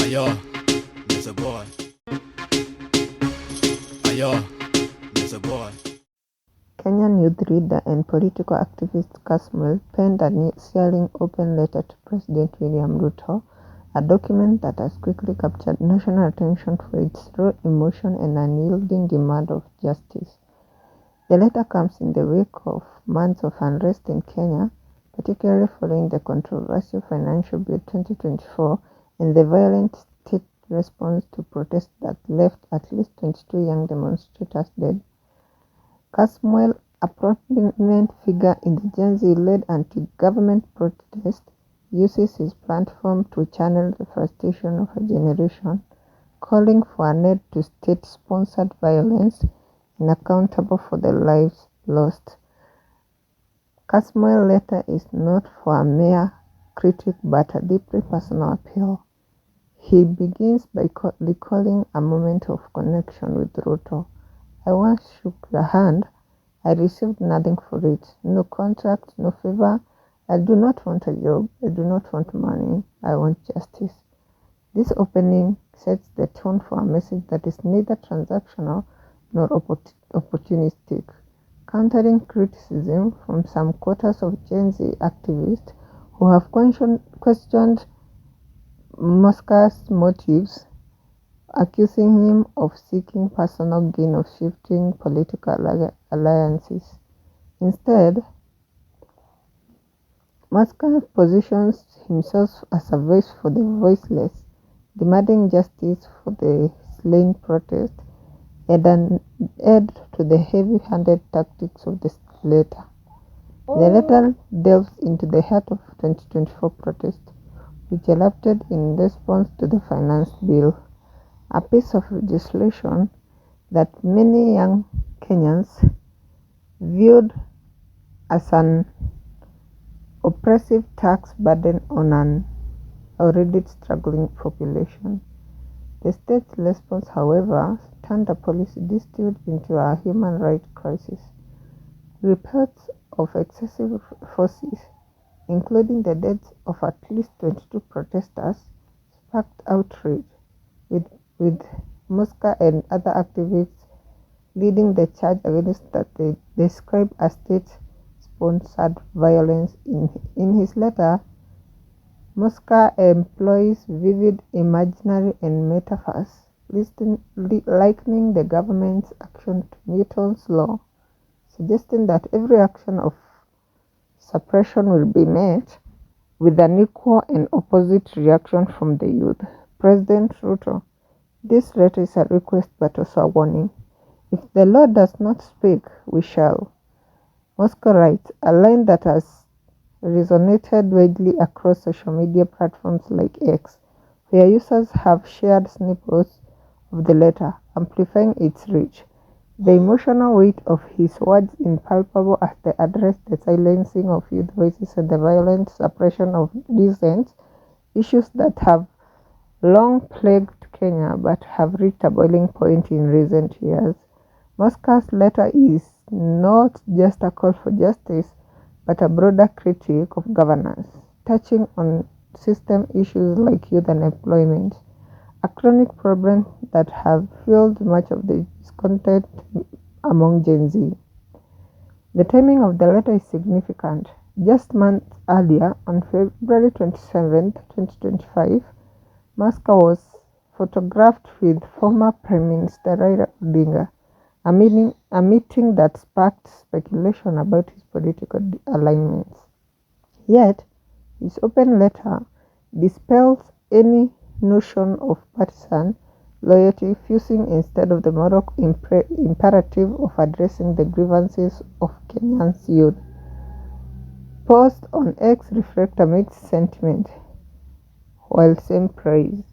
Ayo, there's a boy. Ayo, there's a boy. Kenyan youth leader and political activist Kasmuel penned a sealing open letter to President William Ruto, a document that has quickly captured national attention for its raw emotion and unyielding demand of justice. The letter comes in the wake of months of unrest in Kenya, particularly following the controversial Financial Bill 2024 and the violent state response to protests that left at least 22 young demonstrators dead. Kasmuel, a prominent figure in the Gen Z-led anti-government protest, uses his platform to channel the frustration of a generation, calling for an end to state-sponsored violence and accountable for the lives lost. Kasmuel's letter is not for a mere critic but a deeply personal appeal. He begins by recalling a moment of connection with Ruto. I once shook your hand. I received nothing for it. No contract, no favor. I do not want a job. I do not want money. I want justice. This opening sets the tone for a message that is neither transactional nor opportunistic, countering criticism from some quarters of Gen Z activists who have questioned Moscow's motives, accusing him of seeking personal gain or shifting political alliances. Instead, Moscow positions himself as a voice for the voiceless, demanding justice for the slain protest and an end to the heavy-handed tactics of the letter. The letter delves into the heart of 2024 protest, which erupted in response to the finance bill, a piece of legislation that many young Kenyans viewed as an oppressive tax burden on an already struggling population. The state's response, however, turned a policy dispute into a human rights crisis. Reports of excessive forces, including the deaths of at least 22 protesters, sparked outrage, with Moscow and other activists leading the charge against that they describe as state-sponsored violence. In his letter, Moscow employs vivid imaginary and metaphors, likening the government's action to Newton's law, suggesting that every action of suppression will be met with an equal and opposite reaction from the youth. President Ruto, this letter is a request but also a warning. If the law does not speak, we shall. Moscow writes, a line that has resonated widely across social media platforms like X, where users have shared snippets of the letter, amplifying its reach. The emotional weight of his words is palpable as they address the silencing of youth voices and the violent suppression of dissent, issues that have long plagued Kenya but have reached a boiling point in recent years. Moscow's letter is not just a call for justice, but a broader critique of governance, touching on system issues like youth unemployment, a chronic problem that have fueled much of the discontent among Gen Z. The timing of the letter is significant. Just months earlier, on February 27, 2025, Moscow was photographed with former Prime Minister Raila Odinga, a meeting that sparked speculation about his political alignments. Yet, his open letter dispels any notion of partisan loyalty, fusing instead of the moral imperative of addressing the grievances of Kenyan's youth. Posts on X reflect a mixed sentiment, while some praise